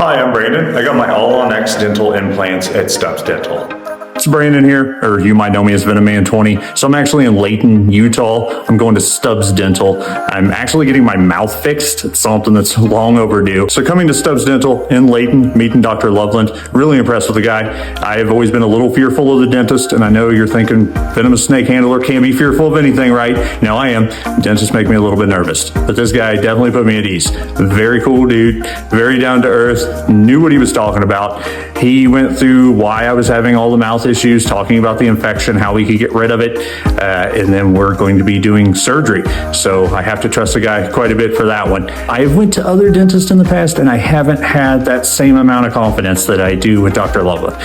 Hi, I'm Brandon. I got my all-on-X dental implants at Stubbs Dental. It's Brandon here, or you might know me as Venomman20. So I'm actually in Layton, Utah. I'm going to Stubbs Dental. I'm actually getting my mouth fixed. It's something that's long overdue. So coming to Stubbs Dental in Layton, meeting Dr. Loveland, really impressed with the guy. I have always been a little fearful of the dentist, and I know you're thinking venomous snake handler can't be fearful of anything, right? Now I am. Dentists make me a little bit nervous, but this guy definitely put me at ease. Very cool dude, very down to earth, knew what he was talking about. He went through why I was having all the mouth issues, talking about the infection, how we could get rid of it, and then we're going to be doing surgery. So I have to trust the guy quite a bit for that one. I went to other dentists in the past, and I haven't had that same amount of confidence that I do with Dr. Loveland.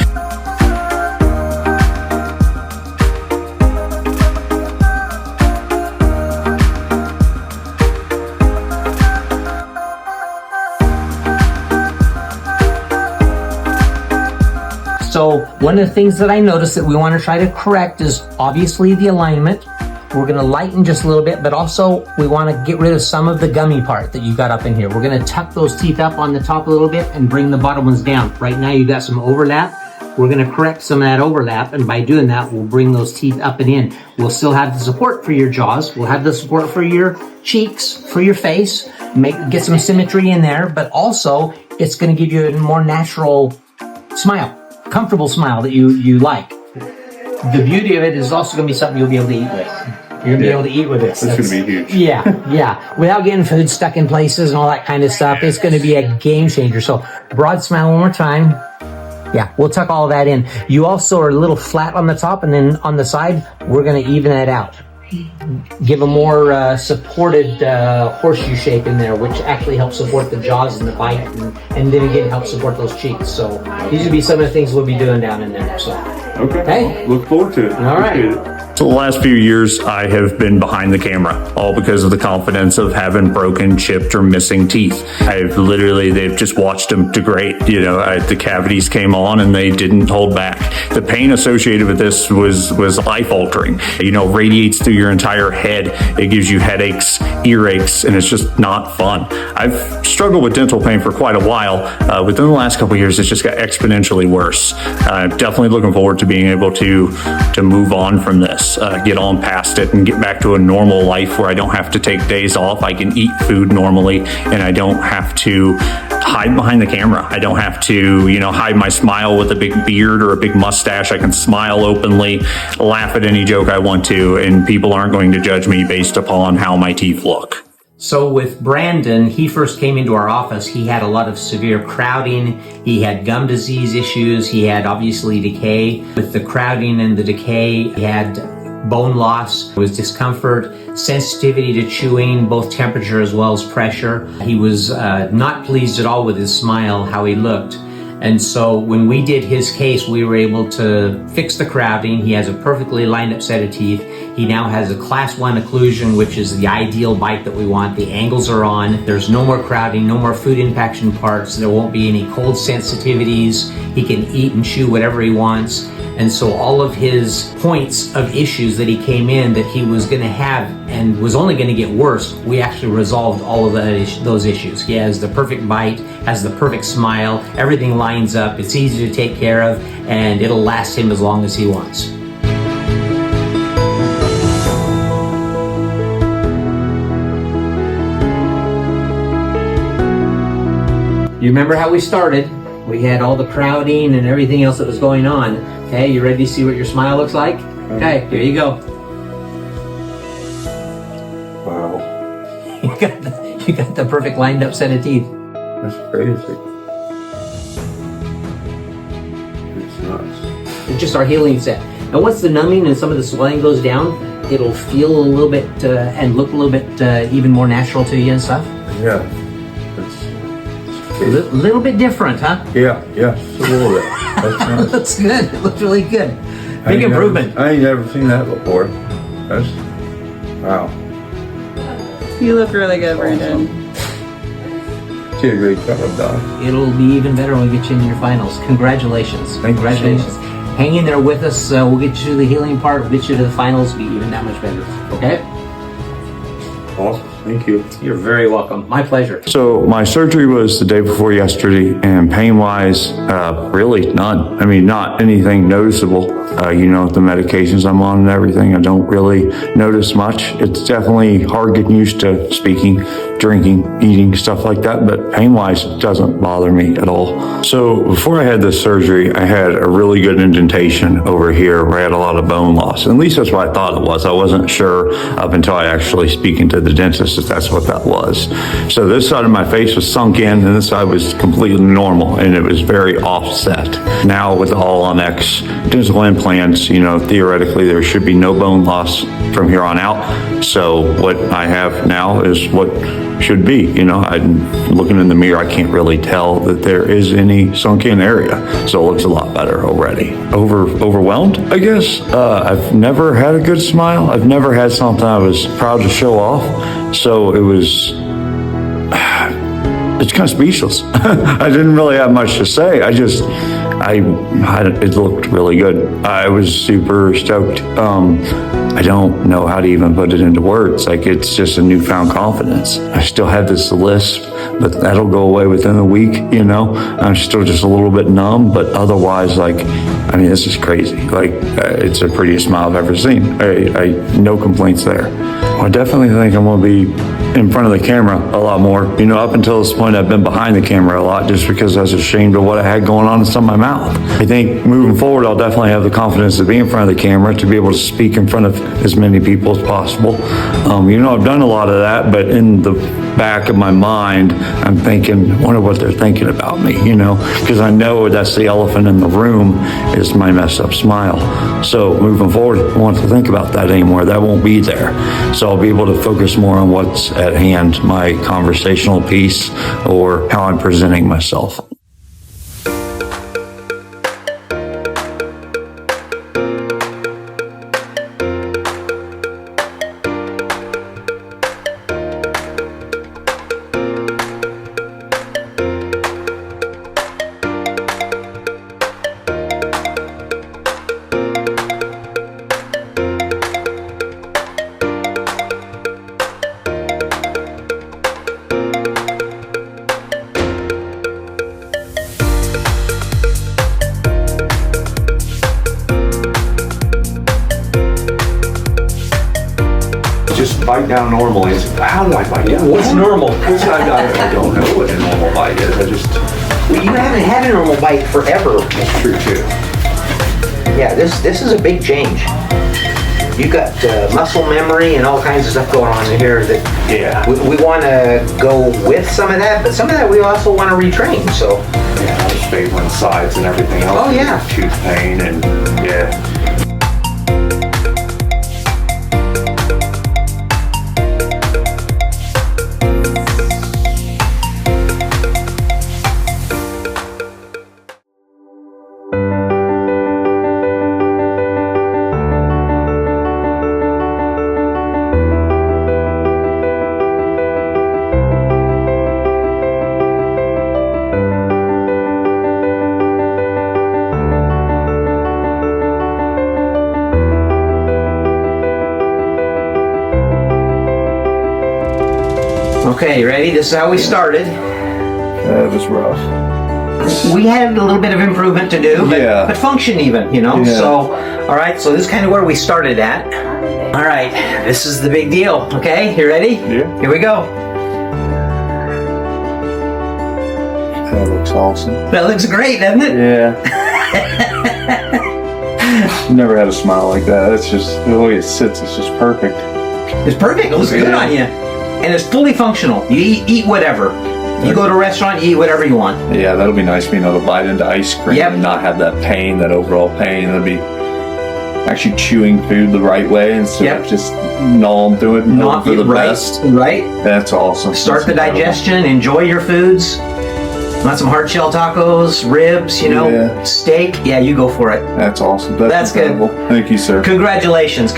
So one of the things that I noticed that we want to try to correct is obviously the alignment. We're going to lighten just a little bit, but also we want to get rid of some of the gummy part that you got up in here. We're going to tuck those teeth up on the top a little bit and bring the bottom ones down. Right now you got some overlap. We're going to correct some of that overlap, and by doing that, we'll bring those teeth up and in. We'll still have the support for your jaws. We'll have the support for your cheeks, for your face, get some symmetry in there, but also it's going to give you a more natural smile. Comfortable smile that you like. The beauty of it is also going to be something you'll be able to eat with. You're going to be able to eat with this. It's going to be huge. Yeah. Without getting food stuck in places and all that kind of stuff, it's going to be a game changer. So broad smile one more time. Yeah, we'll tuck all that in. You also are a little flat on the top, and then on the side, we're going to even that out. Give a more supported horseshoe shape in there, which actually helps support the jaws and the bite, and then again helps support those cheeks. So these would be some of the things we'll be doing down in there. So okay, look forward to it. All right. So the last few years, I have been behind the camera, all because of the confidence of having broken, chipped, or missing teeth. They've just watched them degrade. The cavities came on and they didn't hold back. The pain associated with this was life-altering. Radiates through your entire head. It gives you headaches, earaches, and it's just not fun. I've struggled with dental pain for quite a while. Within the last couple of years, it's just got exponentially worse. I'm definitely looking forward to being able to move on from this. Get on past it and get back to a normal life where I don't have to take days off. I can eat food normally, and I don't have to hide behind the camera. I don't have to, hide my smile with a big beard or a big mustache. I can smile openly, laugh at any joke I want to, and people aren't going to judge me based upon how my teeth look. So with Brandon, he first came into our office. He had a lot of severe crowding. He had gum disease issues. He had obviously decay. With the crowding and the decay, he had bone loss, was discomfort, sensitivity to chewing, both temperature as well as pressure. He was not pleased at all with his smile, how he looked. And so when we did his case, we were able to fix the crowding. He has a perfectly lined up set of teeth. He now has a class 1 occlusion, which is the ideal bite that we want. The angles are on. There's no more crowding, no more food impaction parts. There won't be any cold sensitivities. He can eat and chew whatever he wants. And so all of his points of issues that he came in that he was going to have and was only going to get worse, we actually resolved all of those issues. He has the perfect bite, has the perfect smile, everything lines up, it's easy to take care of, and it'll last him as long as he wants. You remember how we started? We had all the crowding and everything else that was going on. Okay, you ready to see what your smile looks like? Okay, here you go. Wow. You got the perfect lined up set of teeth. That's crazy. It's nuts. It's just our healing set. And once the numbing and some of the swelling goes down, it'll feel a little bit and look a little bit even more natural to you and stuff. Yeah. A little bit different, huh? Yeah, just a little bit. That's nice. It looks good. It looks really good. Big improvement. I ain't never seen that before. That's, wow. You look really good, Brandon. Did a great job, Doc. It'll be even better when we get you in your finals. Congratulations. Congratulations. Hang in there with us. We'll get you to the healing part. We'll get you to the finals. Be even that much better. Okay? Awesome. Thank you. You're very welcome. My pleasure. So my surgery was the day before yesterday, and pain-wise, really none. I mean, not anything noticeable. The medications I'm on and everything, I don't really notice much. It's definitely hard getting used to speaking, drinking, eating, stuff like that, but pain-wise, it doesn't bother me at all. So before I had this surgery, I had a really good indentation over here where I had a lot of bone loss. At least that's what I thought it was. I wasn't sure up until I actually speaking to the dentist if that's what that was. So this side of my face was sunk in and this side was completely normal, and it was very offset. Now with the All-on-X dental implants, theoretically there should be no bone loss from here on out. So what I have now is what should be. I'm looking in the mirror, I can't really tell that there is any sunken area. So it looks a lot better already. Overwhelmed, I guess. I've never had a good smile. I've never had something I was proud to show off. So it's kind of speechless. I didn't really have much to say. It looked really good. I was super stoked. I don't know how to even put it into words. It's just a newfound confidence. I still have this lisp, but that'll go away within a week, I'm still just a little bit numb, but otherwise, this is crazy. It's the prettiest smile I've ever seen. No complaints there. I definitely think I'm going to be in front of the camera a lot more. Up until this point, I've been behind the camera a lot just because I was ashamed of what I had going on inside my mouth. I think moving forward, I'll definitely have the confidence to be in front of the camera, to be able to speak in front of as many people as possible. I've done a lot of that, but in the back of my mind, I'm thinking, I wonder what they're thinking about me, because I know that's the elephant in the room is my messed up smile. So moving forward, I don't want to think about that anymore. That won't be there. So I'll be able to focus more on what's at hand, my conversational piece or how I'm presenting myself. Just bite down normally. How do I bite down? What's normal? I don't know what a normal bite is. Well, you haven't had a normal bite forever. That's true too. Yeah, this is a big change. You got muscle memory and all kinds of stuff going on in here that we want to go with some of that, but some of that we also want to retrain. So I was favoring sides and everything else. Oh yeah. Tooth pain and Okay, ready? This is how we started. It was rough. We had a little bit of improvement to do, but function even, Yeah. So, all right, so this is kind of where we started at. All right, this is the big deal, okay? You ready? Yeah. Here we go. That looks awesome. That looks great, doesn't it? Yeah. Never had a smile like that. It's just, the way it sits, it's just perfect. It's perfect. It looks good on you. And it's fully functional. You eat whatever. You go to a restaurant, you eat whatever you want. Yeah, that'll be nice being able to bite into ice cream and not have that pain, that overall pain. That'll be actually chewing food the right way instead of just gnawing through it and Not for the right, best. right? That's awesome. Start That's the digestion, enjoy your foods. Want some hard shell tacos, ribs, steak? Yeah, you go for it. That's awesome. That's good. Incredible. Thank you, sir. Congratulations.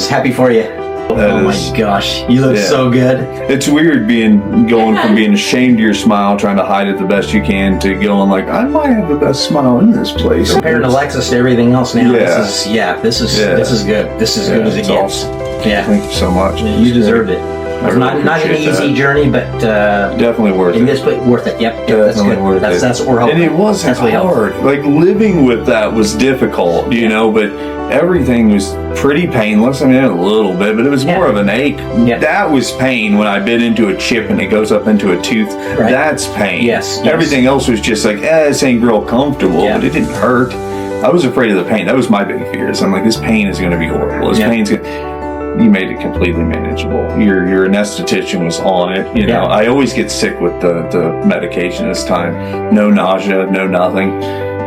Happy for you. Oh my gosh, you look so good. It's weird going from being ashamed of your smile, trying to hide it the best you can, to going like, I might have the best smile in this place. Comparing Alexis to everything else now, this is good. This is as good as it gets. Awesome. Yeah. Thank you so much. You deserved it. It's not an easy journey, but definitely worth in it. this, but worth it. Yep, that's Definitely good. worth it. That's what we're hoping. And it wasn't hard. Like living with that was difficult, you know, but everything was pretty painless. I mean, a little bit, but it was more of an ache. Yeah. That was pain when I bit into a chip and it goes up into a tooth. Right. That's pain. Yes. Everything else was just like, this ain't real comfortable, but it didn't hurt. I was afraid of the pain. That was my big fear. So I'm like, this pain is going to be horrible. This pain's going to... You made it completely manageable. Your anesthetician was on it. You know, I always get sick with the medication this time. No nausea, no nothing.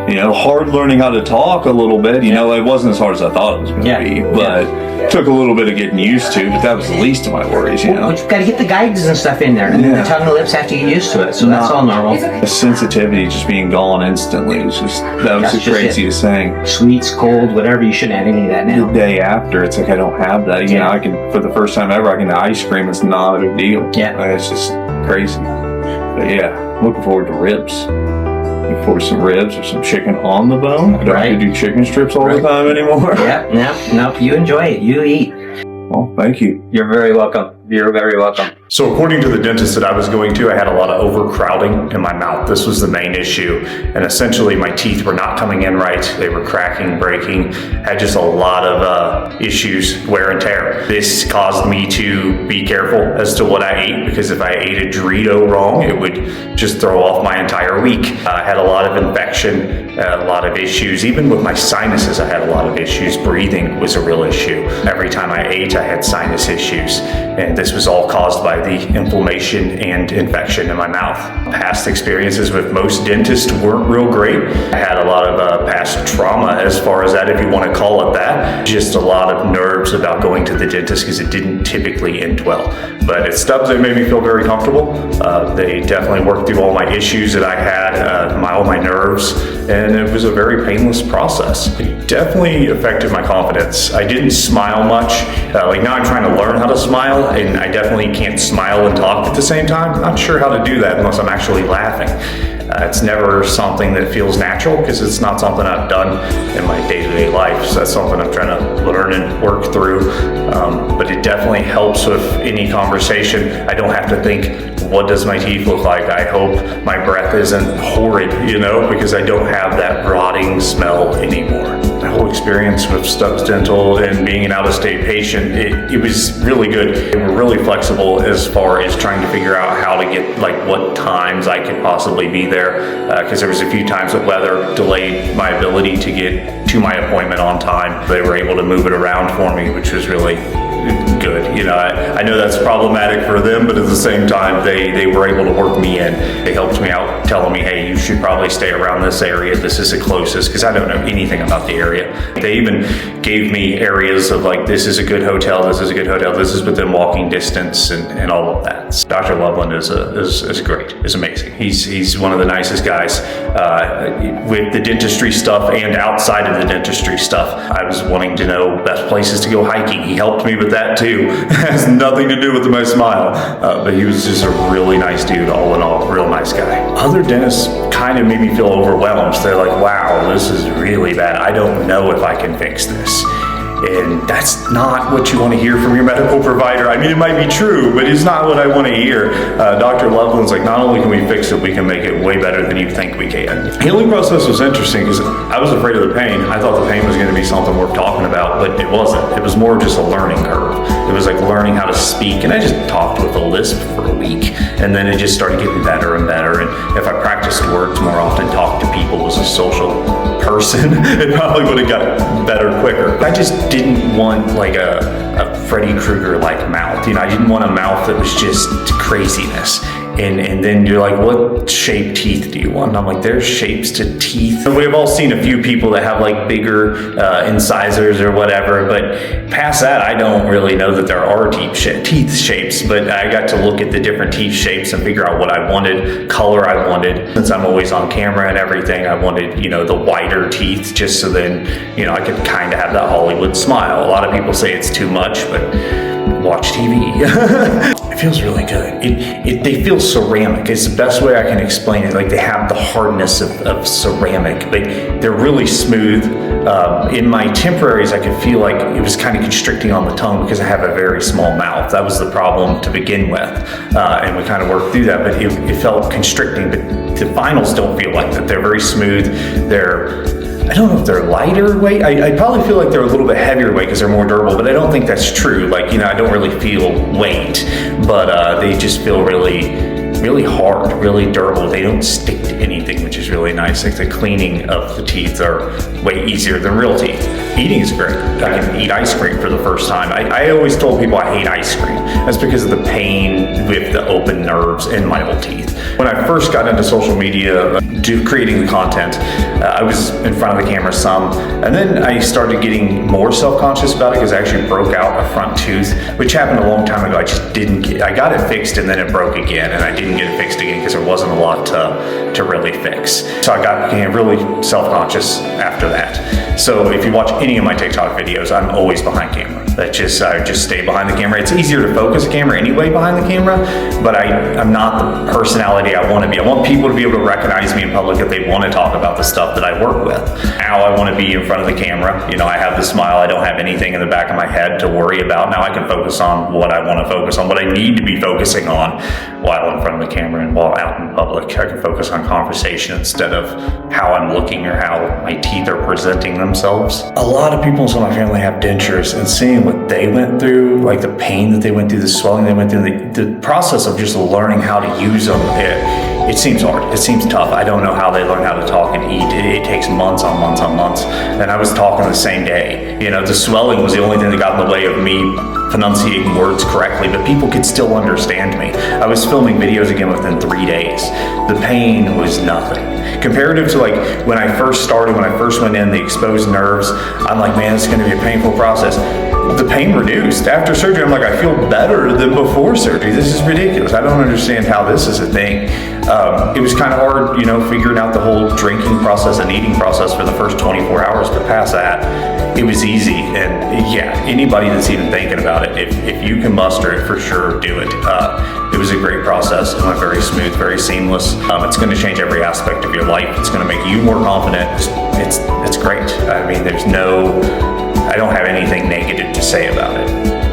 You know, hard learning how to talk a little bit. You know, it wasn't as hard as I thought it was going to be, but took a little bit of getting used to. But that was the least of my worries. You know, but you've got to get the guides and stuff in there, and the tongue and lips have to get used to it. So that's all normal. The sensitivity just being gone instantly was just the craziest thing. Sweets, cold, whatever. You shouldn't have any of that now. The day after, it's like I don't have that. You know, I can for the first time ever, I can ice cream. It's not a big deal. Yeah, it's just crazy. But yeah, looking forward to ribs. For some ribs or some chicken on the bone. I don't have to do chicken strips all the time anymore. No, you enjoy it. You eat. Well, thank you. You're very welcome. You're very welcome. So according to the dentist that I was going to, I had a lot of overcrowding in my mouth. This was the main issue. And essentially my teeth were not coming in right. They were cracking, breaking. Had just a lot of issues, wear and tear. This caused me to be careful as to what I ate, because if I ate a Dorito wrong, it would just throw off my entire week. I had a lot of infection, a lot of issues. Even with my sinuses, I had a lot of issues. Breathing was a real issue. Every time I ate, I had sinus issues. And this was all caused by the inflammation and infection in my mouth. Past experiences with most dentists weren't real great. I had a lot of past trauma as far as that, if you want to call it that. Just a lot of nerves about going to the dentist because it didn't typically end well. But at Stubbs, they made me feel very comfortable. They definitely worked through all my issues that I had, all my nerves, and it was a very painless process. It definitely affected my confidence. I didn't smile much. Like now I'm trying to learn how to smile, and I definitely can't smile and talk at the same time. I'm not sure how to do that unless I'm actually laughing. It's never something that feels natural because it's not something I've done in my day-to-day life. So that's something I'm trying to learn and work through. But it definitely helps with any conversation. I don't have to think, what does my teeth look like? I hope my breath isn't horrid, you know, because I don't have that rotting smell anymore. The whole experience with Stubbs Dental and being an out-of-state patient, it was really good. They were really flexible as far as trying to figure out how to get, like, what times I could possibly be there, because there was a few times that weather delayed my ability to get to my appointment on time. They were able to move it around for me, which was really good. You know, I know that's problematic for them, but at the same time, they were able to work me in. They helped me out, telling me, hey, you should probably stay around this area. This is the closest, because I don't know anything about the area. They even gave me areas of like, this is a good hotel, this is a good hotel, this is within walking distance, and all of that. So Dr. Loveland is great, is amazing. He's one of the nicest guys with the dentistry stuff and outside of the dentistry stuff. I was wanting to know best places to go hiking. He helped me with that too. Has nothing to do with my smile, but he was just a really nice dude, all in all, real nice guy. Other dentists kind of made me feel overwhelmed. They're like, wow, this is really bad. I don't know if I can fix this. And that's not what you want to hear from your medical provider. I mean, it might be true, but it's not what I want to hear. Dr. Loveland's like, not only can we fix it, we can make it way better than you think we can. Healing process was interesting because I was afraid of the pain. I thought the pain was going to be something worth talking about, but it wasn't. It was more just a learning curve. It was like learning how to speak, and I just talked with a lisp for a week, and then it just started getting better and better. And if I practiced words more often, talked to people as a social person, it probably would have got better quicker. I just didn't want like a Freddy Krueger-like mouth. You know, I didn't want a mouth that was just craziness. And then you're like, what shaped teeth do you want? And I'm like, there's shapes to teeth. We've all seen a few people that have like bigger incisors or whatever, but past that, I don't really know that there are teeth shapes, but I got to look at the different teeth shapes and figure out what I wanted, color I wanted. Since I'm always on camera and everything, I wanted, you know, the wider teeth just so then, you know, I could kind of have that Hollywood smile. A lot of people say it's too much, but watch TV. It feels really good. They feel ceramic. It's the best way I can explain it. Like they have the hardness of ceramic, but they're really smooth. In my temporaries, I could feel like it was kind of constricting on the tongue because I have a very small mouth. That was the problem to begin with, and we kind of worked through that, but it felt constricting. But the finals don't feel like that. They're very smooth. I don't know if they're lighter weight. I probably feel like they're a little bit heavier weight because they're more durable, but I don't think that's true. Like, I don't really feel weight, but they just feel really hard, really durable. They don't stick to anything, which is really nice. Like the cleaning of the teeth are way easier than real teeth. Eating is great. I can eat ice cream for the first time. I always told people I hate ice cream. That's because of the pain with the open nerves in my old teeth. When I first got into social media, creating the content, I was in front of the camera some, and then I started getting more self-conscious about it because I actually broke out a front tooth, which happened a long time ago. I got it fixed and then it broke again, and I didn't get it fixed again because there wasn't a lot to really fix. So I became really self-conscious after that. So if you watch any of my TikTok videos, I'm always behind camera. I just stay behind the camera. It's easier to focus a camera anyway behind the camera, but I'm not the personality I want to be. I want people to be able to recognize me in public if they want to talk about the stuff that I work with. Now I want to be in front of the camera. I have the smile. I don't have anything in the back of my head to worry about. Now I can focus on what I want to focus on, what I need to be focusing on while in front of the camera and while out in public. I can focus on conversation instead of how I'm looking or how my teeth are presenting themselves. A lot of people in my family have dentures, and seeing what they went through, like the pain that they went through, the swelling they went through, the process of just learning how to use them, it seems hard. It seems tough. I don't know how they learn how to talk and eat. It takes months on months on months. And I was talking the same day. The swelling was the only thing that got in the way of me pronunciating words correctly, but people could still understand me. I was filming videos again within 3 days. The pain was nothing. Comparative to like when I first started, when I first went in, the exposed nerves, I'm like, man, it's gonna be a painful process. The pain reduced. After surgery, I'm like, I feel better than before surgery. This is ridiculous. I don't understand how this is a thing. It was kind of hard, figuring out the whole drinking process and eating process for the first 24 hours, but past that, it was easy. And yeah, anybody that's even thinking about it, if you can muster it, for sure, do it. It was a great process. It went very smooth, very seamless. It's going to change every aspect of your life. It's going to make you more confident. It's great. I mean, I don't have anything negative to say about it.